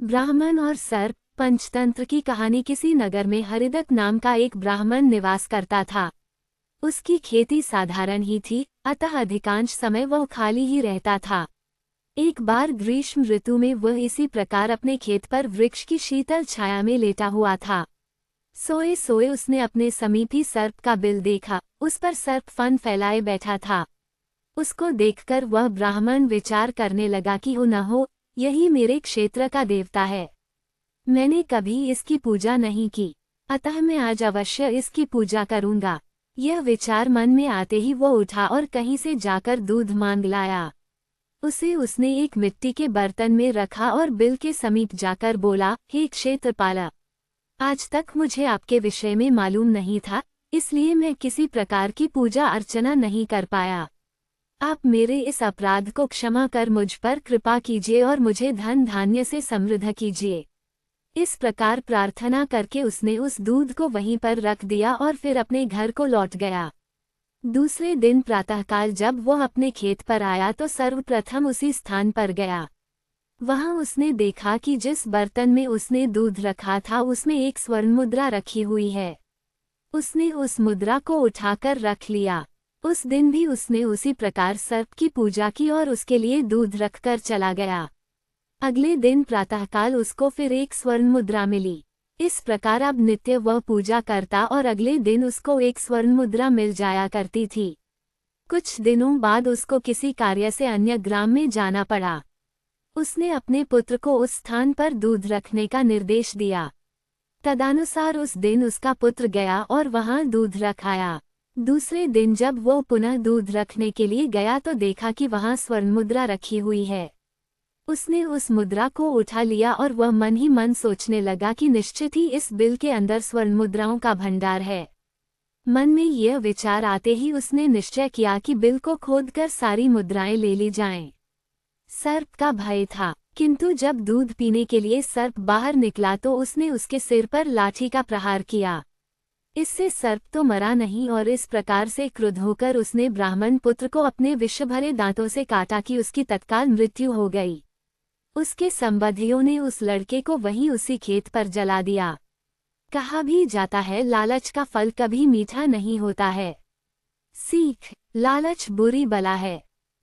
ब्राह्मण और सर्प। पंचतंत्र की कहानी। किसी नगर में हरिदत्त नाम का एक ब्राह्मण निवास करता था। उसकी खेती साधारण ही थी, अतः अधिकांश समय वह खाली ही रहता था। एक बार ग्रीष्म ऋतु में वह इसी प्रकार अपने खेत पर वृक्ष की शीतल छाया में लेटा हुआ था। सोए सोए उसने अपने समीप ही सर्प का बिल देखा। उस पर सर्प फन फैलाए बैठा था। उसको देखकर वह ब्राह्मण विचार करने लगा कि हो न हो, यही मेरे क्षेत्र का देवता है। मैंने कभी इसकी पूजा नहीं की, अतः मैं आज अवश्य इसकी पूजा करूंगा। यह विचार मन में आते ही वो उठा और कहीं से जाकर दूध मांग लाया। उसने एक मिट्टी के बर्तन में रखा और बिल के समीप जाकर बोला, हे क्षेत्रपाल, आज तक मुझे आपके विषय में मालूम नहीं था, इसलिए मैं किसी प्रकार की पूजा अर्चना नहीं कर पाया। आप मेरे इस अपराध को क्षमा कर मुझ पर कृपा कीजिए और मुझे धन धान्य से समृद्ध कीजिए। इस प्रकार प्रार्थना करके उसने उस दूध को वहीं पर रख दिया और फिर अपने घर को लौट गया। दूसरे दिन प्रातःकाल जब वह अपने खेत पर आया तो सर्वप्रथम उसी स्थान पर गया। वहां उसने देखा कि जिस बर्तन में उसने दूध रखा था उसमें एक स्वर्ण मुद्रा रखी हुई है। उसने उस मुद्रा को उठाकर रख लिया। उस दिन भी उसने उसी प्रकार सर्प की पूजा की और उसके लिए दूध रखकर चला गया। अगले दिन प्रातःकाल उसको फिर एक स्वर्ण मुद्रा मिली। इस प्रकार अब नित्य वह पूजा करता और अगले दिन उसको एक स्वर्ण मुद्रा मिल जाया करती थी। कुछ दिनों बाद उसको किसी कार्य से अन्य ग्राम में जाना पड़ा। उसने अपने पुत्र को उस स्थान पर दूध रखने का निर्देश दिया। तदनुसार उस दिन उसका पुत्र गया और वहां दूध रख आया। दूसरे दिन जब वो पुनः दूध रखने के लिए गया तो देखा कि वहां स्वर्ण मुद्रा रखी हुई है। उसने उस मुद्रा को उठा लिया और वह मन ही मन सोचने लगा कि निश्चित ही इस बिल के अंदर स्वर्ण मुद्राओं का भंडार है। मन में यह विचार आते ही उसने निश्चय किया कि बिल को खोदकर सारी मुद्राएं ले ली जाएं। सर्प का भय था, किंतु जब दूध पीने के लिए सर्प बाहर निकला तो उसने उसके सिर पर लाठी का प्रहार किया। इससे सर्प तो मरा नहीं और इस प्रकार से क्रुद्ध होकर उसने ब्राह्मण पुत्र को अपने विष भरे दांतों से काटा कि उसकी तत्काल मृत्यु हो गई। उसके संबंधियों ने उस लड़के को वहीं उसी खेत पर जला दिया। कहा भी जाता है, लालच का फल कभी मीठा नहीं होता है। सीख, लालच बुरी बला है।